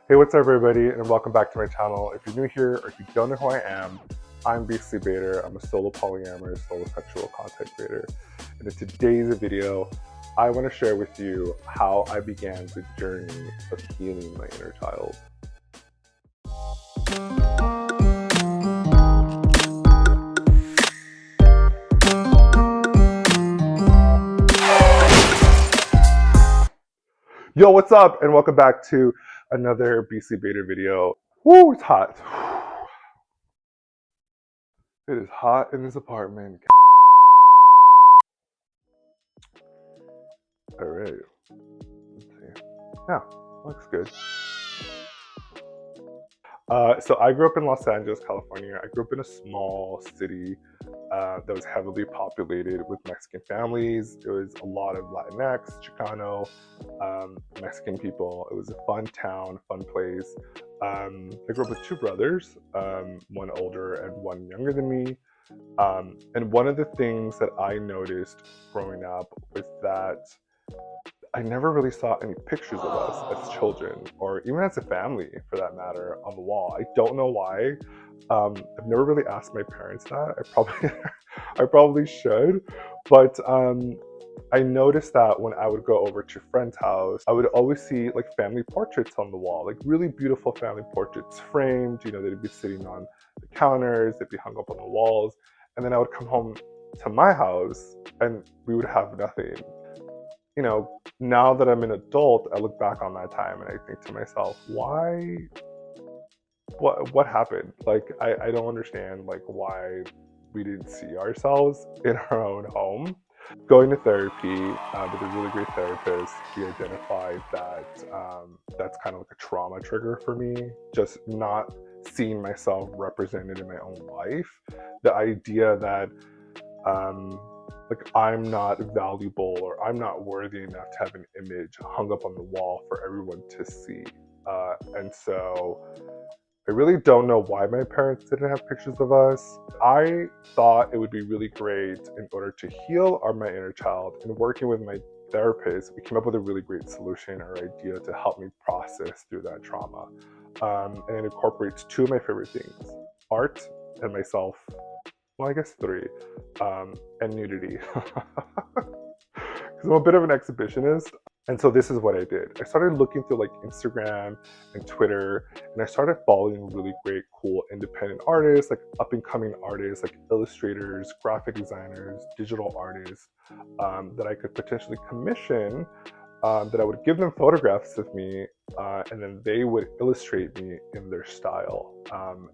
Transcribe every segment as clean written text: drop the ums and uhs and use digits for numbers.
Hey, what's up everybody, and welcome back to my channel. If you're new here or if you don't know who I am, I'm BC Bader. I'm a solo polyamorous, solo sexual content creator. And in today's video, I want to share with you how I began the journey of healing my inner child. Yo, what's up? And welcome back to another BC Bader video. Woo, it's hot. It is hot in this apartment. All right. Let's see. Yeah, looks good. So I grew up in Los Angeles, California. I grew up in a small city that was heavily populated with Mexican families. There was a lot of Latinx, Chicano, Mexican people. It was a fun town, fun place. I grew up with two brothers, one older and one younger than me. And one of the things that I noticed growing up was that I never really saw any pictures of us as children, or even as a family for that matter, on the wall. I don't know why. I've never really asked my parents that. I probably should, but I noticed that when I would go over to friends' house, I would always see like family portraits on the wall, like really beautiful family portraits framed. You know, they'd be sitting on the counters, they'd be hung up on the walls, and then I would come home to my house and we would have nothing. You know, now that I'm an adult, I look back on that time and I think to myself, why? What happened? Like, I don't understand like why we didn't see ourselves in our own home. Going to therapy with a really great therapist, we identified that that's kind of like a trauma trigger for me, just not seeing myself represented in my own life. The idea that like I'm not valuable or I'm not worthy enough to have an image hung up on the wall for everyone to see. And so I really don't know why my parents didn't have pictures of us. I thought it would be really great in order to heal my inner child. And working with my therapist, we came up with a really great solution or idea to help me process through that trauma. And it incorporates two of my favorite things, art and myself. Well, I guess three, and nudity. Because I'm a bit of an exhibitionist. And so this is what I did. I started looking through like Instagram and Twitter, and I started following really great, cool, independent artists, like up and coming artists, like illustrators, graphic designers, digital artists, that I could potentially commission, that I would give them photographs of me, and then they would illustrate me in their style.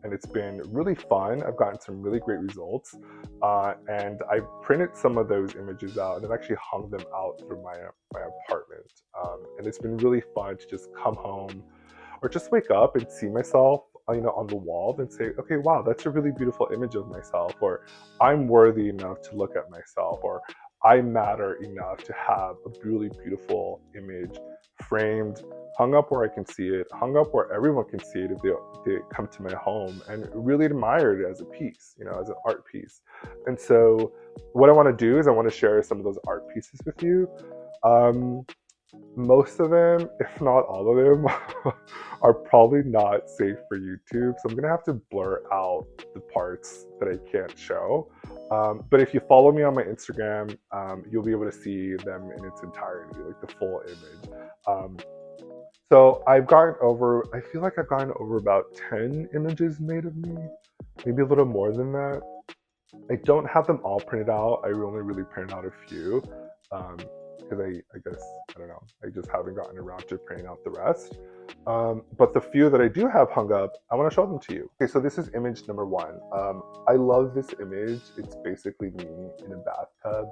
And it's been really fun. I've gotten some really great results, and I printed some of those images out and I've actually hung them out through my apartment. And it's been really fun to just come home or just wake up and see myself, you know, on the wall and say, okay, wow, that's a really beautiful image of myself, or I'm worthy enough to look at myself, or I matter enough to have a really beautiful image framed, hung up where I can see it, hung up where everyone can see it if they come to my home, and really admire it as a piece, you know, as an art piece. And so what I want to do is I want to share some of those art pieces with you. Most of them, if not all of them, are probably not safe for YouTube. So I'm going to have to blur out the parts that I can't show. But if you follow me on my Instagram, you'll be able to see them in its entirety, like the full image. So I feel like I've gotten over about 10 images made of me, maybe a little more than that. I don't have them all printed out. I only really printed out a few. Because I guess, I don't know, I just haven't gotten around to printing out the rest. But the few that I do have hung up, I want to show them to you. Okay, so this is image number one. I love this image. It's basically me in a bathtub.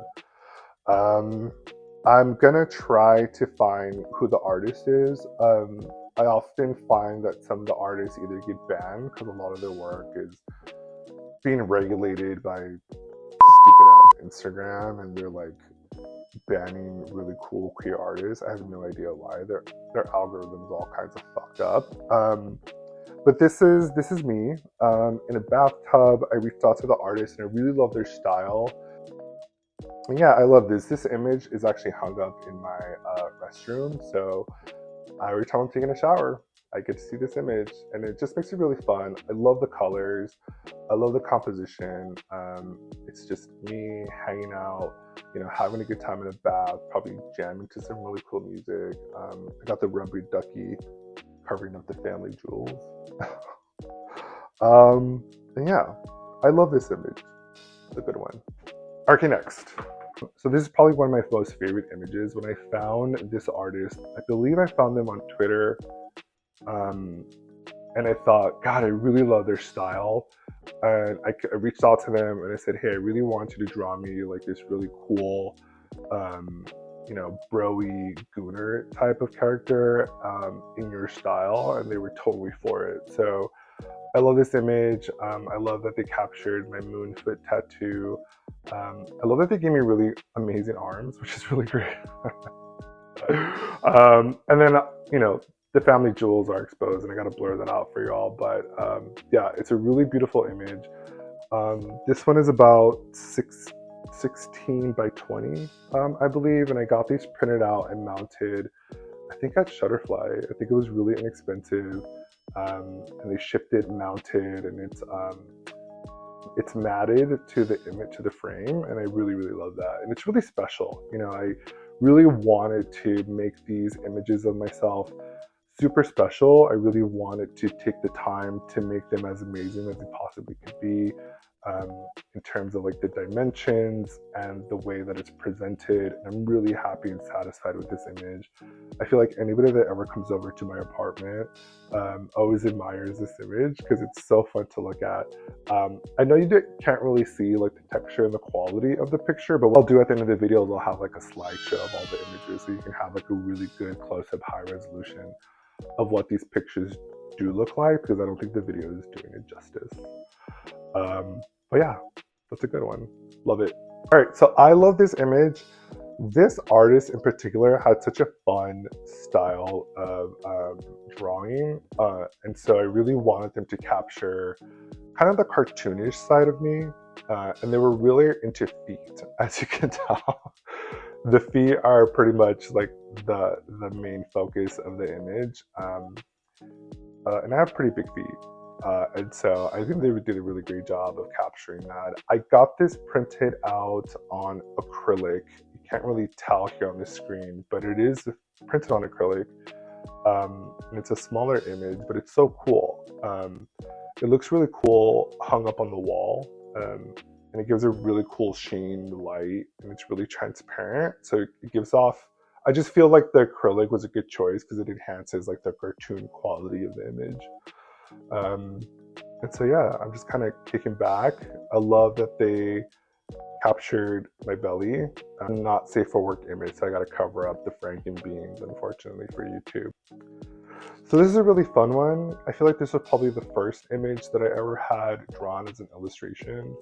I'm gonna try to find who the artist is. I often find that some of the artists either get banned because a lot of their work is being regulated by stupid ass Instagram, and they're like banning really cool queer artists. I have no idea why. Their algorithms all kinds of fucked up. But this is me in a bathtub. I reached out to the artist and I really love their style. And yeah, I love this. This image is actually hung up in my restroom. So every time I'm taking a shower, I get to see this image, and it just makes it really fun. I love the colors. I love the composition. It's just me hanging out, having a good time in a bath, probably jamming to some really cool music. I got the rubbery ducky covering up the family jewels. And yeah, I love this image. It's a good one. Okay, next. So this is probably one of my most favorite images. When I found this artist, I believe I found them on Twitter, and I thought, God, I really love their style. And I reached out to them and I said, hey, I really want you to draw me like this really cool, bro-y gooner type of character in your style, and they were totally for it. So I love this image. I love that they captured my moon foot tattoo. I love that they gave me really amazing arms, which is really great. And then, the family jewels are exposed, and I gotta blur that out for y'all. But yeah, it's a really beautiful image. This one is about 16 by 20, I believe, and I got these printed out and mounted, I think at Shutterfly. I think it was really inexpensive, and they shipped it mounted, and it's matted to the image, to the frame, and I really, really love that. And it's really special. I really wanted to make these images of myself super special. I really wanted to take the time to make them as amazing as they possibly could be, in terms of like the dimensions and the way that it's presented. And I'm really happy and satisfied with this image. I feel like anybody that ever comes over to my apartment always admires this image because it's so fun to look at. I know you can't really see like the texture and the quality of the picture, but what I'll do at the end of the video is I'll have like a slideshow of all the images, so you can have like a really good close-up high resolution of what these pictures do look like, because I don't think the video is doing it justice. But yeah, that's a good one. Love it. All right, so I love this image. This artist in particular had such a fun style of drawing, and so I really wanted them to capture kind of the cartoonish side of me, and they were really into feet, as you can tell. The feet are pretty much like the main focus of the image, and I have pretty big feet. And so I think they did a really great job of capturing that. I got this printed out on acrylic. You can't really tell here on the screen, but it is printed on acrylic. And it's a smaller image, but it's so cool. It looks really cool hung up on the wall. And it gives a really cool sheen light, and it's really transparent. So it gives off, I just feel like the acrylic was a good choice because it enhances like the cartoon quality of the image. And so yeah, I'm just kind of kicking back. I love that they captured my belly. I'm not safe for work image, so I got to cover up the Franken beans, unfortunately, for YouTube. So this is a really fun one. I feel like this was probably the first image that I ever had drawn as an illustration.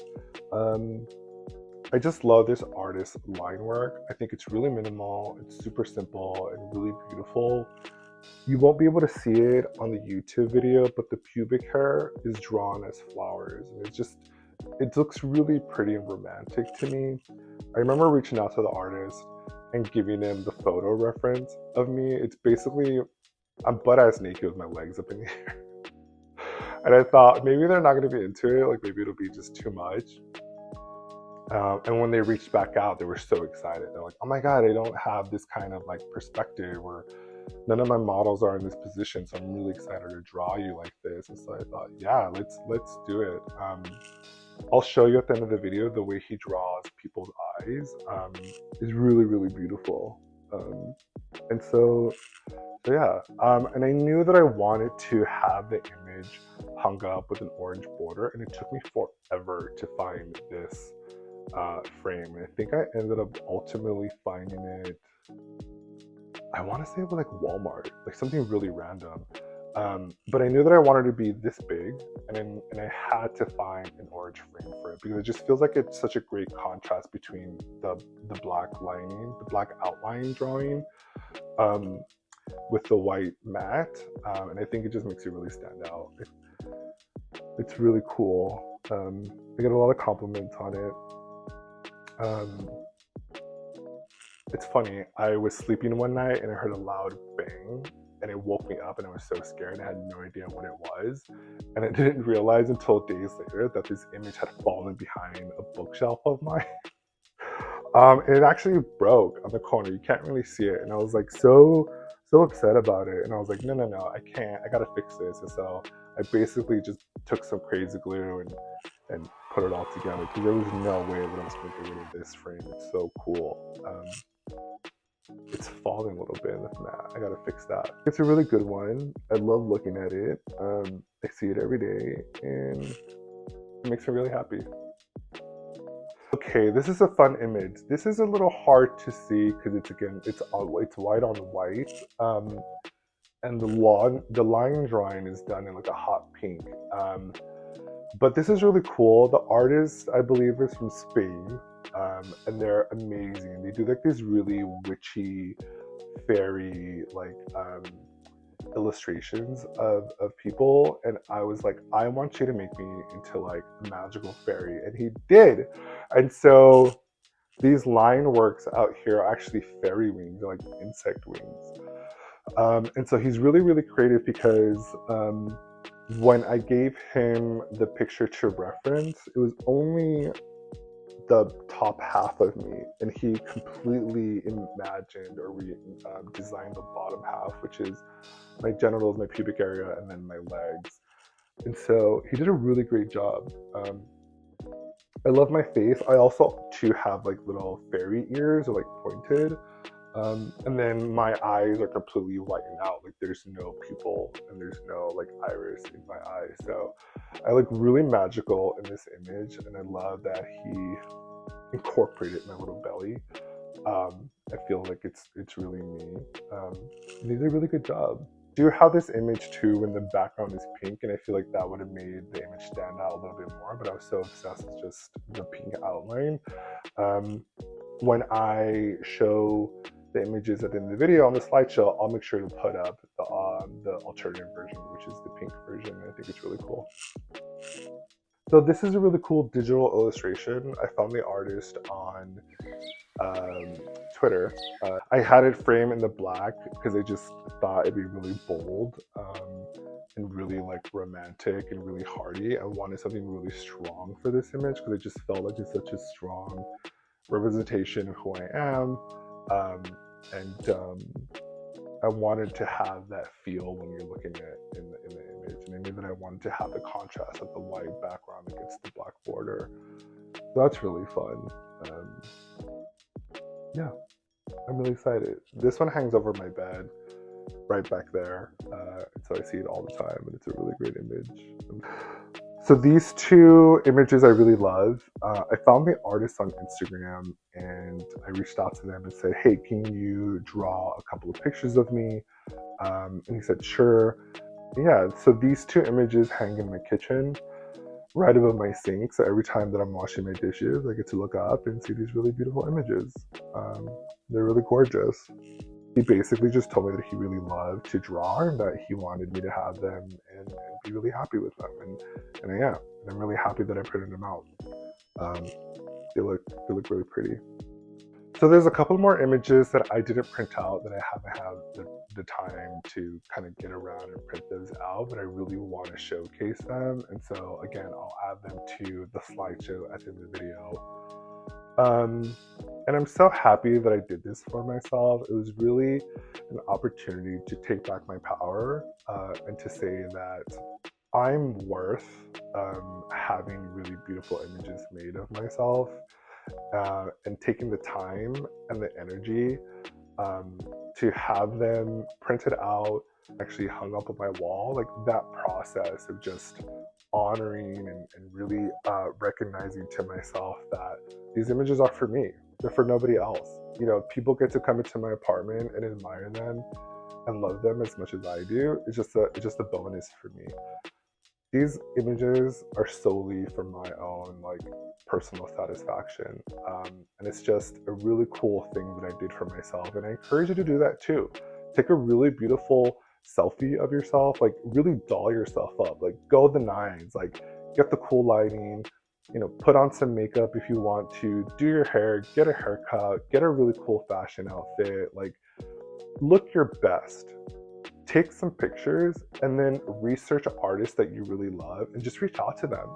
I just love this artist's line work. I think it's really minimal, it's super simple and really beautiful. You won't be able to see it on the YouTube video, but the pubic hair is drawn as flowers. And it looks really pretty and romantic to me. I remember reaching out to the artist and giving him the photo reference of me. It's basically, I'm butt-ass naked with my legs up in the air. And I thought maybe they're not going to be into it, like maybe it'll be just too much. And when they reached back out, they were so excited. They're like, oh my God, I don't have this kind of like perspective, or none of my models are in this position, so I'm really excited to draw you like this. And so I thought, yeah, let's do it. I'll show you at the end of the video the way he draws people's eyes is really, really beautiful. And so yeah, and I knew that I wanted to have the image hung up with an orange border, and it took me forever to find this frame. And I think I ended up ultimately finding it, I want to say it was like Walmart, like something really random. But I knew that I wanted to be this big, and I had to find an orange frame for it because it just feels like it's such a great contrast between the black lining, the black outline drawing, with the white matte, and I think it just makes it really stand out. It's really cool. I get a lot of compliments on it. It's funny, I was sleeping one night and I heard a loud bang, and it woke me up, and I was so scared. I had no idea what it was, and I didn't realize until days later that this image had fallen behind a bookshelf of mine. It actually broke on the corner. You can't really see it, and I was like so upset about it. And I was like, no, I can't. I gotta fix this. And so I basically just took some crazy glue and put it all together, because there was no way that I was going to get rid of this frame. It's so cool. It's falling a little bit in the mat. I gotta fix that. It's a really good one. I love looking at it. I see it every day, and it makes me really happy. Okay, this is a fun image. This is a little hard to see because it's white on white, and the line drawing is done in like a hot pink. But this is really cool. The artist, I believe, is from Spain, and they're amazing. They do like these really witchy, fairy like illustrations of people, and I was like, I want you to make me into like a magical fairy, and he did. And so these line works out here are actually fairy wings, like insect wings. And so he's really creative, because when I gave him the picture to reference, it was only the top half of me, and he completely imagined or designed the bottom half, which is my genitals, my pubic area, and then my legs. And so he did a really great job. I love my face. I also too have like little fairy ears, or like pointed. And then my eyes are completely whitened out. Like there's no pupil and there's no like iris in my eyes. So I look really magical in this image, and I love that he incorporated my little belly. I feel like it's really me. And he did a really good job. Do have this image too when the background is pink, and I feel like that would have made the image stand out a little bit more, but I was so obsessed with just the pink outline. When I show the images at the end of the video on the slideshow, I'll make sure to put up the alternative version, which is the pink version. I think it's really cool. So this is a really cool digital illustration. I found the artist on Twitter. I had it framed in the black because I just thought it'd be really bold and really like romantic and really hearty. I wanted something really strong for this image because I just felt like it's such a strong representation of who I am. I wanted to have that feel when you're looking at it in the image, and I knew that I wanted to have the contrast of the white background against the black border. So that's really fun. Yeah, I'm really excited. This one hangs over my bed right back there, so I see it all the time, and it's a really great image. So these two images I really love. I found the artist on Instagram, and I reached out to them and said, hey, can you draw a couple of pictures of me? And he said, sure. Yeah, so these two images hang in my kitchen right above my sink. So every time that I'm washing my dishes, I get to look up and see these really beautiful images. They're really gorgeous. He basically just told me that he really loved to draw, and that he wanted me to have them and be really happy with them. And I am. And I'm really happy that I printed them out. They look really pretty. So there's a couple more images that I didn't print out that I haven't had the time to kind of get around and print those out, but I really want to showcase them. And so again, I'll add them to the slideshow at the end of the video. And I'm so happy that I did this for myself. It was really an opportunity to take back my power and to say that I'm worth having really beautiful images made of myself, and taking the time and the energy to have them printed out, actually hung up on my wall. Like that process of just honoring and really recognizing to myself that these images are for me. They're for nobody else. You know, people get to come into my apartment and admire them and love them as much as I do. It's just a bonus for me. These images are solely for my own like personal satisfaction, and it's just a really cool thing that I did for myself. And I encourage you to do that too. Take a really beautiful selfie of yourself, like really doll yourself up, like go the nines, like get the cool lighting, you know, put on some makeup if you want to, do your hair, get a haircut, get a really cool fashion outfit, like look your best. take some pictures and then research artists that you really love and just reach out to them.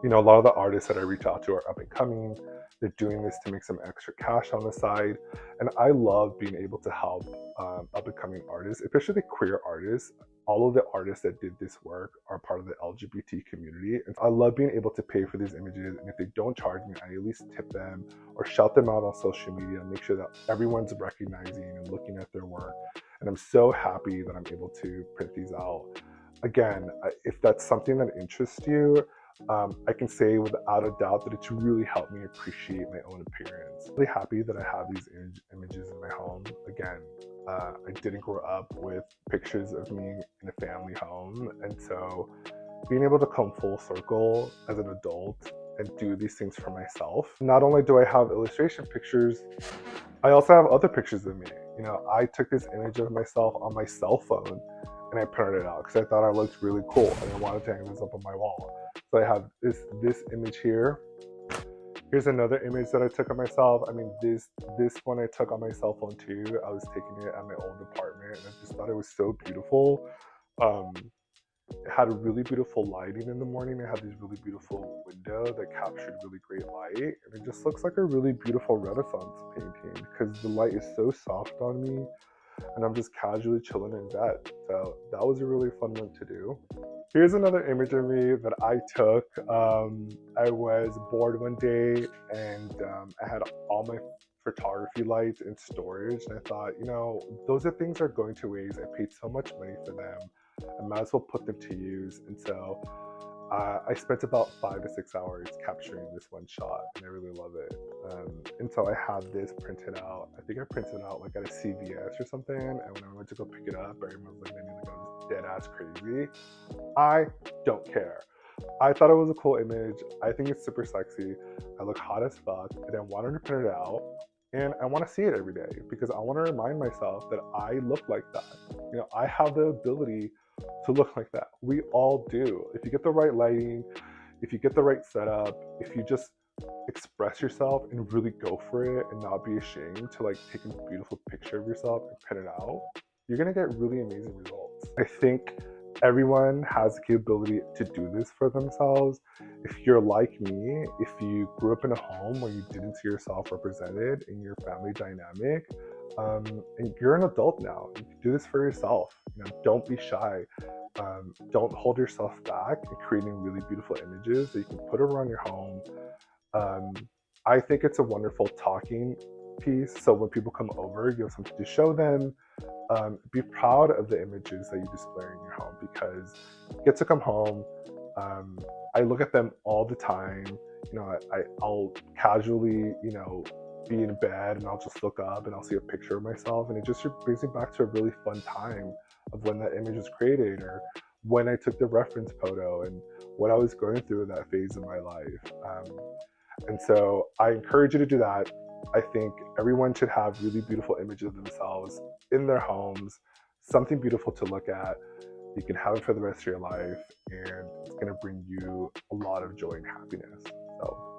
You know, a lot of the artists that I reach out to are up and coming. They're doing this to make some extra cash on the side. And I love being able to help up and coming artists, especially queer artists. All of the artists that did this work are part of the LGBT community. And I love being able to pay for these images. And if they don't charge me, I at least tip them or shout them out on social media and make sure that everyone's recognizing and looking at their work. And I'm so happy that I'm able to print these out. Again, if that's something that interests you, I can say without a doubt that it's really helped me appreciate my own appearance. I'm really happy that I have these images in my home. Again, I didn't grow up with pictures of me in a family home, and so being able to come full circle as an adult and do these things for myself. Not only do I have illustration pictures, I also have other pictures of me. You know, I took this image of myself on my cell phone and I printed it out because I thought I looked really cool and I wanted to hang this up on my wall. So I have this image here. Here's another image that I took of myself. I mean, this one I took on my cell phone too. I was taking it at my old apartment and I just thought it was so beautiful. It had a really beautiful lighting in the morning. It had this really beautiful window that captured really great light. And it just looks like a really beautiful Renaissance painting because the light is so soft on me and I'm just casually chilling in bed. So that was a really fun one to do. Here's another image of me that I took. I was bored one day and I had all my photography lights in storage. And I thought, you know, those are things that are going to waste. I paid so much money for them. I might as well put them to use. And so I spent about 5 to 6 hours capturing this one shot and I really love it. And so I have this printed out. I think I printed it out like at a CVS or something. And when I went to go pick it up, everyone was looking at me like I was dead ass crazy. I don't care. I thought it was a cool image. I think it's super sexy. I look hot as fuck and I wanted to print it out. And I want to see it every day because I want to remind myself that I look like that. You know, I have the ability to look like that. We all do. If you get the right lighting, if you get the right setup, if you just express yourself and really go for it and not be ashamed to like take a beautiful picture of yourself and print it out, you're going to get really amazing results. I think everyone has the capability to do this for themselves. If you're like me, if you grew up in a home where you didn't see yourself represented in your family dynamic, and you're an adult now, you can do this for yourself. You know, don't be shy. Don't hold yourself back in creating really beautiful images that you can put around your home. I think it's a wonderful talking piece. So when people come over, you have something to show them. Be proud of the images that you display in your home because you get to come home. I look at them all the time. You know, I'll casually, you know, be in bed and I'll just look up and I'll see a picture of myself and it just brings me back to a really fun time of when that image was created or when I took the reference photo and what I was going through in that phase of my life. And so I encourage you to do that. I think everyone should have really beautiful images of themselves in their homes, something beautiful to look at. You can have it for the rest of your life and it's going to bring you a lot of joy and happiness. So